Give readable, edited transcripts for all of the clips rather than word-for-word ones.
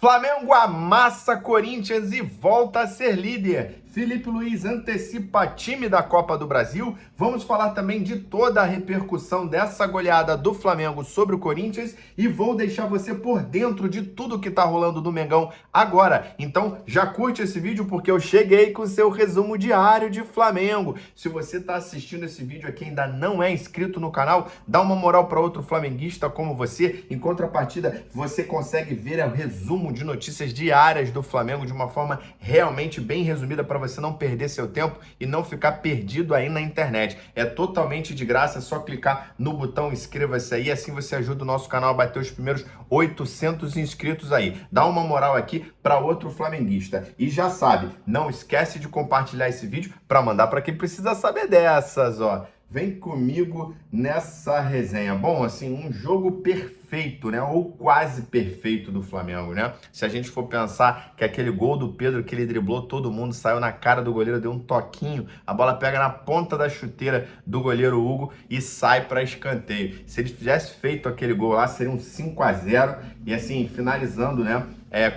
Flamengo amassa Corinthians e volta a ser líder. Felipe Luiz antecipa time da Copa do Brasil. Vamos falar também de toda a repercussão dessa goleada do Flamengo sobre o Corinthians e vou deixar você por dentro de tudo que tá rolando do Mengão agora. Então já curte esse vídeo porque eu cheguei com o seu resumo diário de Flamengo. Se você tá assistindo esse vídeo aqui e ainda não é inscrito no canal, dá uma moral para outro flamenguista como você. Em contrapartida, você consegue ver o resumo de notícias diárias do Flamengo de uma forma realmente bem resumida para você não perder seu tempo e não ficar perdido aí na internet. É totalmente de graça, é só clicar no botão inscreva-se aí, assim você ajuda o nosso canal a bater os primeiros 800 inscritos aí. Dá uma moral aqui para outro flamenguista. E já sabe, não esquece de compartilhar esse vídeo para mandar para quem precisa saber dessas, ó. Vem comigo nessa resenha. Bom, assim, um jogo perfeito, né? Ou quase perfeito do Flamengo, né? Se a gente for pensar que aquele gol do Pedro que ele driblou todo mundo, saiu na cara do goleiro, deu um toquinho, a bola pega na ponta da chuteira do goleiro Hugo e sai para escanteio. Se ele tivesse feito aquele gol lá, seria um 5-0 e assim, finalizando, né?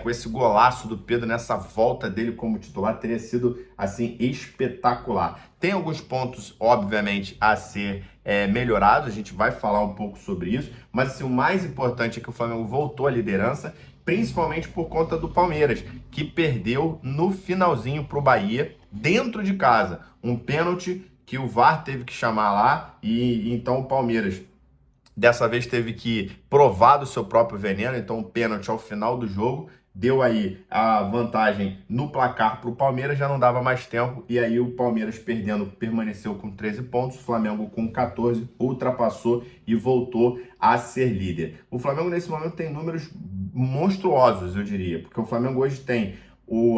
Com esse golaço do Pedro nessa volta dele como titular, teria sido, assim, espetacular. Tem alguns pontos, obviamente, a ser melhorados, a gente vai falar um pouco sobre isso, mas assim, o mais importante é que o Flamengo voltou à liderança, principalmente por conta do Palmeiras, que perdeu no finalzinho para o Bahia, dentro de casa. Um pênalti que o VAR teve que chamar lá e então o Palmeiras dessa vez teve que provar do seu próprio veneno, então o pênalti ao final do jogo deu aí a vantagem no placar para o Palmeiras, já não dava mais tempo, e aí o Palmeiras perdendo permaneceu com 13 pontos, o Flamengo com 14 ultrapassou e voltou a ser líder. O Flamengo nesse momento tem números monstruosos, eu diria, porque o Flamengo hoje tem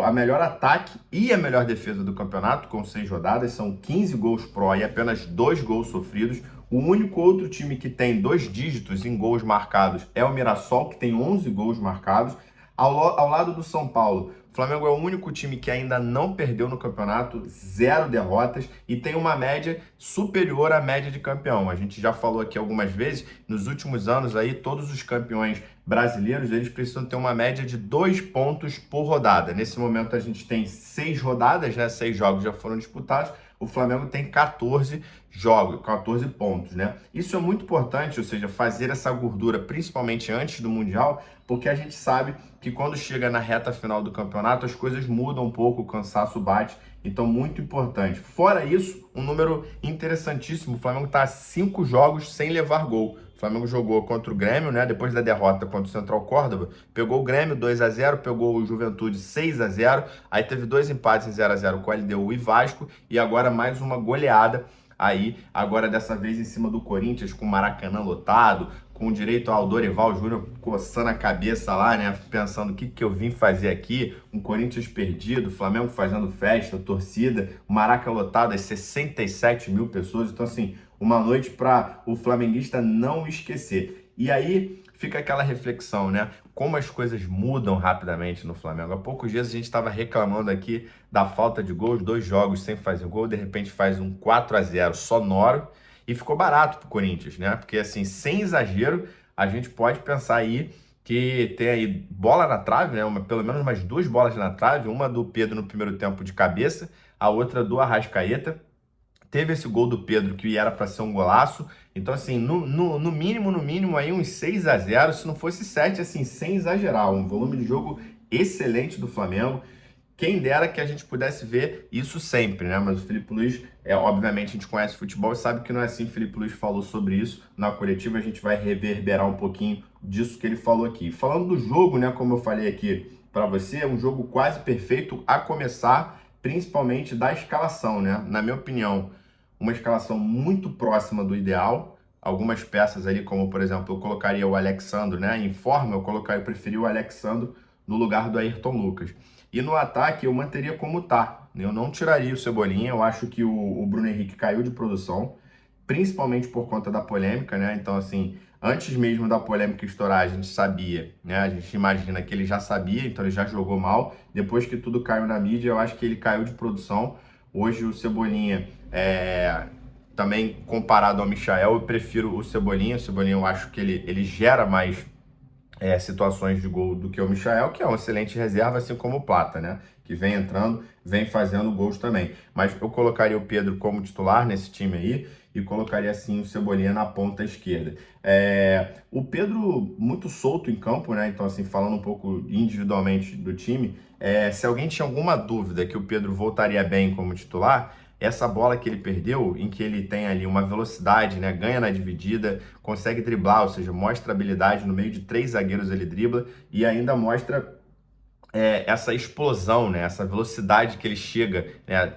a melhor ataque e a melhor defesa do campeonato, com 6 rodadas, são 15 gols pró e apenas 2 gols sofridos. O único outro time que tem 2 dígitos em gols marcados é o Mirassol, que tem 11 gols marcados. Ao lado do São Paulo, o Flamengo é o único time que ainda não perdeu no campeonato, 0 derrotas e tem uma média superior à média de campeão. A gente já falou aqui algumas vezes, nos últimos anos aí, todos os campeões brasileiros, eles precisam ter uma média de 2 pontos por rodada. Nesse momento a gente tem 6 rodadas, né? 6 jogos já foram disputados. O Flamengo tem 14 jogos, 14 pontos, né? Isso é muito importante, ou seja, fazer essa gordura, principalmente antes do Mundial, porque a gente sabe que quando chega na reta final do campeonato, as coisas mudam um pouco, o cansaço bate, então muito importante. Fora isso, um número interessantíssimo, o Flamengo está a 5 jogos sem levar gol. O Flamengo jogou contra o Grêmio, né? Depois da derrota contra o Central Córdoba, pegou o Grêmio 2-0, pegou o Juventude 6-0, aí teve 2 empates em 0-0 com o LDU e Vasco, e agora mais uma goleada aí, agora dessa vez em cima do Corinthians, com o Maracanã lotado, com direito ao Dorival Júnior coçando a cabeça lá, né? Pensando o que eu vim fazer aqui, um Corinthians perdido, Flamengo fazendo festa, torcida, o Maracanã lotado, as 67 mil pessoas, então assim, uma noite para o flamenguista não esquecer. E aí fica aquela reflexão, né? Como as coisas mudam rapidamente no Flamengo. Há poucos dias a gente estava reclamando aqui da falta de gols, 2 jogos sem fazer gol, de repente faz um 4-0 sonoro e ficou barato pro Corinthians, né? Porque assim, sem exagero, a gente pode pensar aí que tem aí bola na trave, né? Pelo menos umas 2 bolas na trave, uma do Pedro no primeiro tempo de cabeça, a outra do Arrascaeta. Teve esse gol do Pedro que era para ser um golaço. Então, assim, no mínimo, aí uns 6-0, se não fosse 7, assim, sem exagerar. Um volume de jogo excelente do Flamengo. Quem dera que a gente pudesse ver isso sempre, né? Mas o Felipe Luiz, obviamente, a gente conhece futebol e sabe que não é assim. O Felipe Luiz falou sobre isso. Na coletiva, a gente vai reverberar um pouquinho disso que ele falou aqui. Falando do jogo, né? Como eu falei aqui para você, é um jogo quase perfeito a começar, principalmente da escalação, né? Na minha opinião, uma escalação muito próxima do ideal. Algumas peças ali, como por exemplo, eu colocaria o Alexandro, né? Em forma, eu preferi o Alexandro no lugar do Ayrton Lucas. E no ataque eu manteria como tá. Eu não tiraria o Cebolinha. Eu acho que o Bruno Henrique caiu de produção, principalmente por conta da polêmica, né? Então, assim, antes mesmo da polêmica estourar, a gente sabia, né? A gente imagina que ele já sabia, então ele já jogou mal. Depois que tudo caiu na mídia, eu acho que ele caiu de produção. Hoje o Cebolinha, também comparado ao Michael, eu prefiro o Cebolinha. O Cebolinha eu acho que ele gera mais situações de gol do que o Michael, que é um excelente reserva, assim como o Plata, né? Que vem entrando, vem fazendo gols também. Mas eu colocaria o Pedro como titular nesse time aí e colocaria, assim, o Cebolinha na ponta esquerda. O Pedro, muito solto em campo, né? Então, assim, falando um pouco individualmente do time, se alguém tinha alguma dúvida que o Pedro voltaria bem como titular, essa bola que ele perdeu, em que ele tem ali uma velocidade, né, ganha na dividida, consegue driblar, ou seja, mostra habilidade no meio de 3 zagueiros ele dribla e ainda mostra essa explosão, né, essa velocidade que ele chega, né,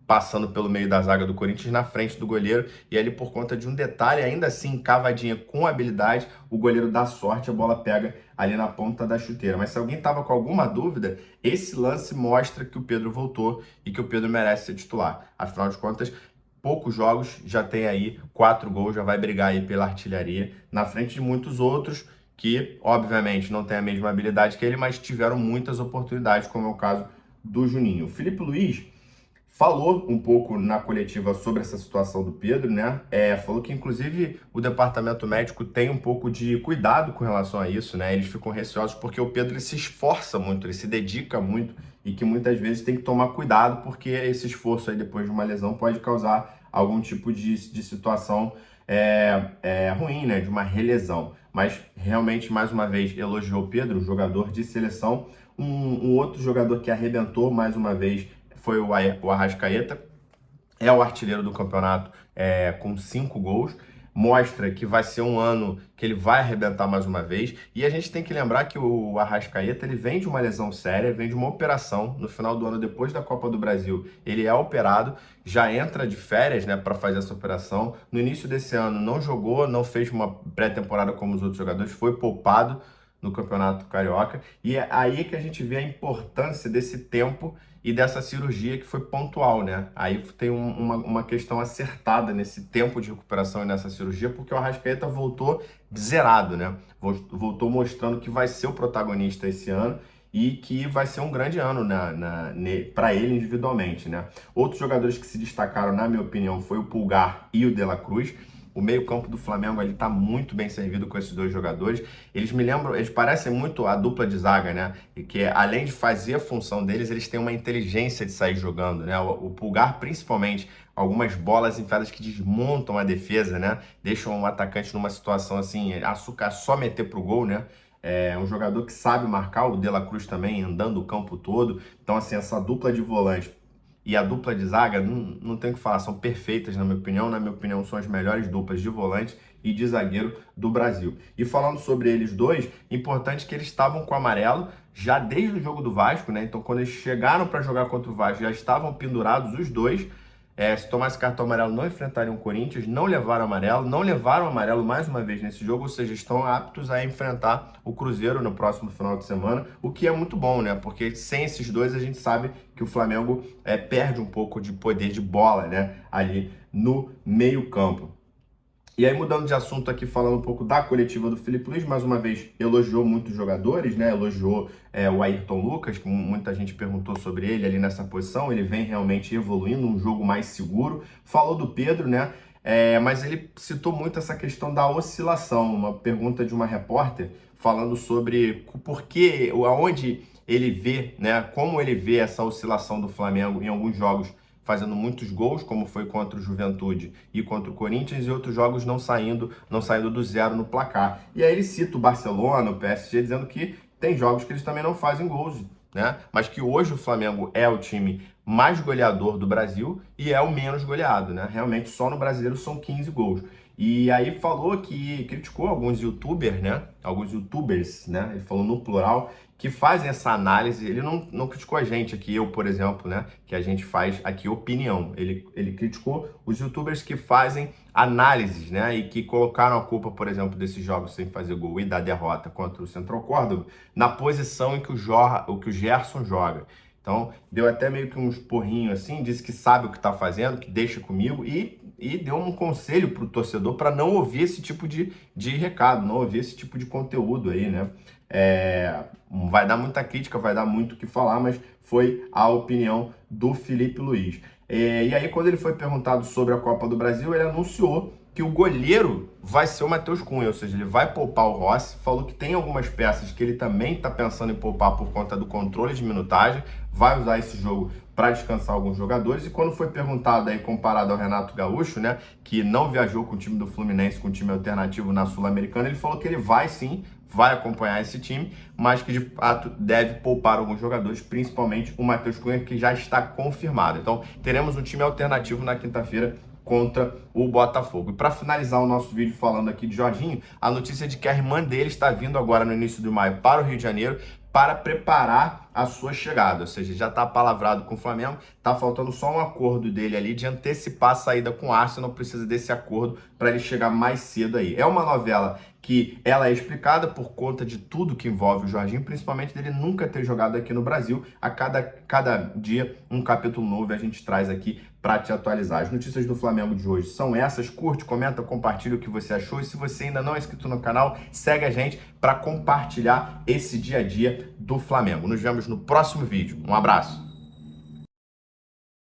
passando pelo meio da zaga do Corinthians na frente do goleiro e ali por conta de um detalhe, ainda assim cavadinha com habilidade, o goleiro dá sorte, a bola pega ali na ponta da chuteira. Mas se alguém estava com alguma dúvida, esse lance mostra que o Pedro voltou e que o Pedro merece ser titular. Afinal de contas, poucos jogos, já tem aí 4 gols, já vai brigar aí pela artilharia, na frente de muitos outros que, obviamente, não têm a mesma habilidade que ele, mas tiveram muitas oportunidades, como é o caso do Juninho. O Filipe Luís falou um pouco na coletiva sobre essa situação do Pedro, né? Falou que, inclusive, o departamento médico tem um pouco de cuidado com relação a isso, né? Eles ficam receosos porque o Pedro ele se esforça muito, ele se dedica muito e que muitas vezes tem que tomar cuidado porque esse esforço aí depois de uma lesão pode causar algum tipo de situação ruim, né? De uma relesão. Mas realmente, mais uma vez, elogiou o Pedro, um jogador de seleção. Um outro jogador que arrebentou mais uma vez foi o Arrascaeta, é o artilheiro do campeonato com 5 gols, mostra que vai ser um ano que ele vai arrebentar mais uma vez, e a gente tem que lembrar que o Arrascaeta ele vem de uma lesão séria, vem de uma operação, no final do ano, depois da Copa do Brasil, ele é operado, já entra de férias, né, para fazer essa operação, no início desse ano não jogou, não fez uma pré-temporada como os outros jogadores, foi poupado no Campeonato Carioca, e é aí que a gente vê a importância desse tempo e dessa cirurgia que foi pontual, né? Aí tem uma questão acertada nesse tempo de recuperação e nessa cirurgia, porque o Arrascaeta voltou zerado, né? Voltou mostrando que vai ser o protagonista esse ano e que vai ser um grande ano para ele individualmente, né? Outros jogadores que se destacaram, na minha opinião, foi o Pulgar e o De La Cruz. O meio-campo do Flamengo ele tá muito bem servido com esses dois jogadores. Eles me lembram, eles parecem muito a dupla de zaga, né? E que além de fazer a função deles, eles têm uma inteligência de sair jogando, né? O Pulgar, principalmente, algumas bolas enfiadas que desmontam a defesa, né? Deixam o atacante numa situação assim, açúcar só meter pro gol, né? É um jogador que sabe marcar, o De La Cruz também, andando o campo todo. Então, assim, essa dupla de volante e a dupla de zaga, não tem o que falar, são perfeitas na minha opinião. Na minha opinião, são as melhores duplas de volante e de zagueiro do Brasil. E falando sobre eles dois, importante que eles estavam com amarelo já desde o jogo do Vasco, né? Então, quando eles chegaram para jogar contra o Vasco, já estavam pendurados os dois. Se tomasse cartão amarelo, não enfrentariam o Corinthians, não levaram amarelo mais uma vez nesse jogo, ou seja, estão aptos a enfrentar o Cruzeiro no próximo final de semana, o que é muito bom, né? Porque sem esses dois a gente sabe que o Flamengo perde um pouco de poder de bola, né? Ali no meio-campo. E aí, mudando de assunto aqui, falando um pouco da coletiva do Filipe Luís, mais uma vez elogiou muitos jogadores, né? Elogiou o Ayrton Lucas, que muita gente perguntou sobre ele ali nessa posição. Ele vem realmente evoluindo, um jogo mais seguro. Falou do Pedro, né? Mas ele citou muito essa questão da oscilação. Uma pergunta de uma repórter falando sobre por que, aonde ele vê, né? Como ele vê essa oscilação do Flamengo em alguns jogos fazendo muitos gols, como foi contra o Juventude e contra o Corinthians, e outros jogos não saindo do zero no placar. E aí ele cita o Barcelona, o PSG, dizendo que tem jogos que eles também não fazem gols, né? Mas que hoje o Flamengo é o time mais goleador do Brasil e é o menos goleado, né? Realmente só no Brasileiro são 15 gols. E aí falou que criticou alguns youtubers, né? Alguns youtubers, né? Ele falou no plural, que fazem essa análise. Ele não criticou a gente aqui, eu, por exemplo, né? Que a gente faz aqui opinião. Ele criticou os youtubers que fazem análises, né? E que colocaram a culpa, por exemplo, desses jogos sem fazer gol e da derrota contra o Central Córdoba na posição em que o Gerson joga. Então, deu até meio que um esporrinho assim, disse que sabe o que tá fazendo, que deixa comigo e deu um conselho pro torcedor para não ouvir esse tipo de recado, não ouvir esse tipo de conteúdo aí, né? Vai dar muita crítica, vai dar muito o que falar, mas foi a opinião do Filipe Luís. E aí, quando ele foi perguntado sobre a Copa do Brasil, ele anunciou que o goleiro vai ser o Matheus Cunha, ou seja, ele vai poupar o Rossi, falou que tem algumas peças que ele também está pensando em poupar por conta do controle de minutagem, vai usar esse jogo para descansar alguns jogadores, e quando foi perguntado aí, comparado ao Renato Gaúcho, né, que não viajou com o time do Fluminense, com o time alternativo na Sul-Americana, ele falou que ele vai sim, vai acompanhar esse time, mas que de fato deve poupar alguns jogadores, principalmente o Matheus Cunha, que já está confirmado. Então, teremos um time alternativo na quinta-feira contra o Botafogo. E para finalizar o nosso vídeo falando aqui de Jorginho, a notícia de que a irmã dele está vindo agora no início de maio para o Rio de Janeiro para preparar a sua chegada, ou seja, já está palavrado com o Flamengo, está faltando só um acordo dele ali de antecipar a saída com o Arsenal, precisa desse acordo para ele chegar mais cedo aí. É uma novela que ela é explicada por conta de tudo que envolve o Jorginho, principalmente dele nunca ter jogado aqui no Brasil. A cada dia um capítulo novo a gente traz aqui para te atualizar. As notícias do Flamengo de hoje são essas. Curte, comenta, compartilha o que você achou. E se você ainda não é inscrito no canal, segue a gente para compartilhar esse dia a dia do Flamengo. Nos vemos no próximo vídeo. Um abraço!